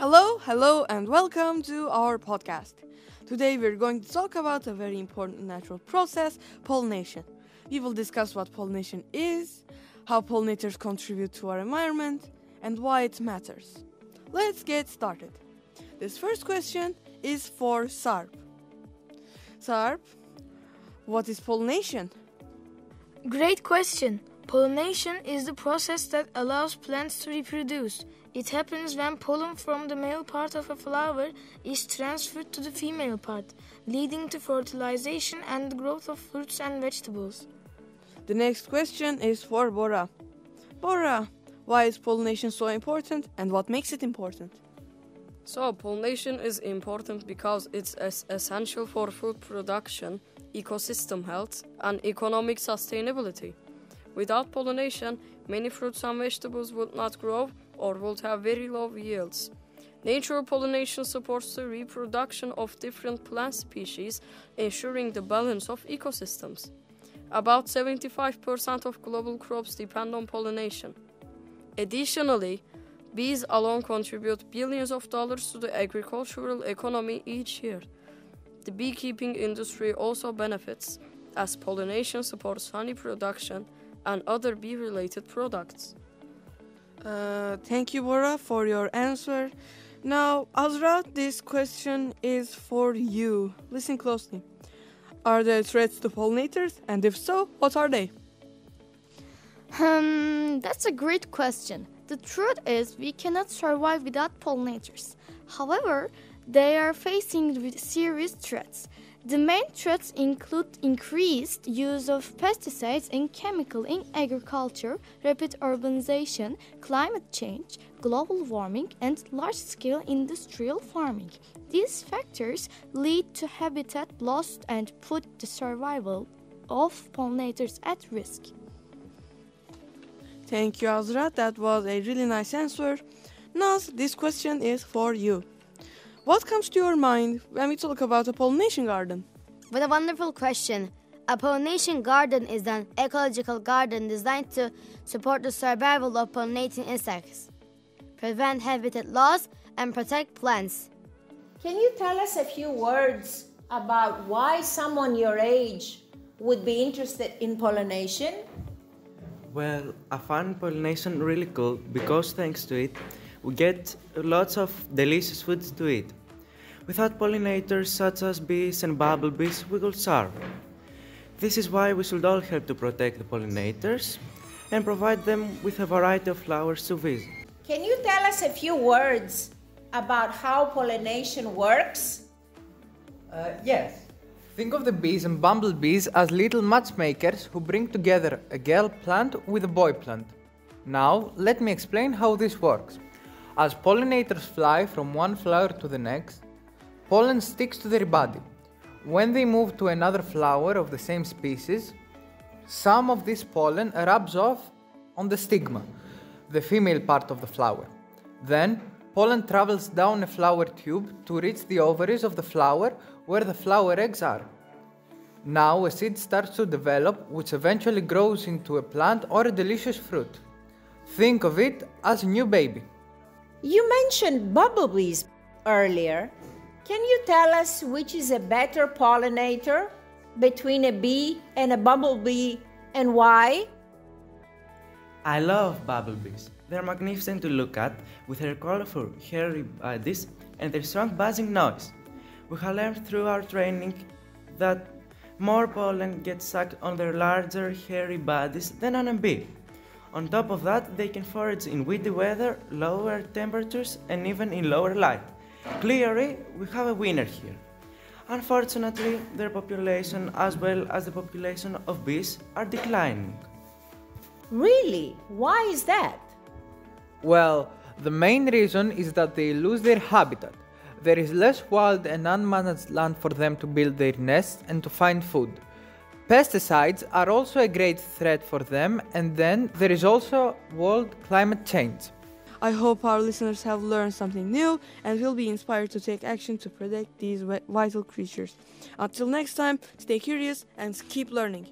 Hello, and welcome to our podcast. Today we're going to talk about a very important natural process, pollination. We will discuss what pollination is, how pollinators contribute to our environment, and why it matters. Let's get started. This first question is for Sarp. Sarp, what is pollination? Great question. Pollination is the process that allows plants to reproduce. It happens when pollen from the male part of a flower is transferred to the female part, leading to fertilization and the growth of fruits and vegetables. The next question is for Bora. Bora, why is pollination so important and what makes it important? So, pollination is important because it's essential for food production, ecosystem health, and economic sustainability. Without pollination, many fruits and vegetables would not grow or would have very low yields. Natural pollination supports the reproduction of different plant species, ensuring the balance of ecosystems. About 75% of global crops depend on pollination. Additionally, bees alone contribute billions of dollars to the agricultural economy each year. The beekeeping industry also benefits, as pollination supports honey production and other bee-related products. Thank you, Bora, for your answer. Now, Azra, this question is for you. Listen closely. Are there threats to pollinators? And if so, what are they? That's a great question. The truth is we cannot survive without pollinators. However, they are facing serious threats. The main threats include increased use of pesticides and chemicals in agriculture, rapid urbanization, climate change, global warming, and large-scale industrial farming. These factors lead to habitat loss and put the survival of pollinators at risk. Thank you, Azra. That was a really nice answer. Naz, this question is for you. What comes to your mind when we talk about a pollination garden? What a wonderful question. A pollination garden is an ecological garden designed to support the survival of pollinating insects, prevent habitat loss, and protect plants. Can you tell us a few words about why someone your age would be interested in pollination? Well, I find pollination really cool because thanks to it, we get lots of delicious foods to eat. Without pollinators such as bees and bumblebees, we will starve. This is why we should all help to protect the pollinators and provide them with a variety of flowers to visit. Can you tell us a few words about how pollination works? Yes. Think of the bees and bumblebees as little matchmakers who bring together a girl plant with a boy plant. Now, let me explain how this works. As pollinators fly from one flower to the next, pollen sticks to their body. When they move to another flower of the same species, some of this pollen rubs off on the stigma, the female part of the flower. Then, pollen travels down a flower tube to reach the ovaries of the flower where the flower eggs are. Now a seed starts to develop, which eventually grows into a plant or a delicious fruit. Think of it as a new baby. You mentioned bumblebees earlier. Can you tell us which is a better pollinator between a bee and a bumblebee and why? I love bumblebees. They're magnificent to look at with their colorful, hairy bodies and their strong buzzing noise. We have learned through our training that more pollen gets sucked on their larger, hairy bodies than on a bee. On top of that, they can forage in windy weather, lower temperatures, and even in lower light. Clearly, we have a winner here. Unfortunately, their population, as well as the population of bees, are declining. Really? Why is that? Well, the main reason is that they lose their habitat. There is less wild and unmanaged land for them to build their nests and to find food. Pesticides are also a great threat for them, and then there is also world climate change. I hope our listeners have learned something new and will be inspired to take action to protect these vital creatures. Until next time, stay curious and keep learning.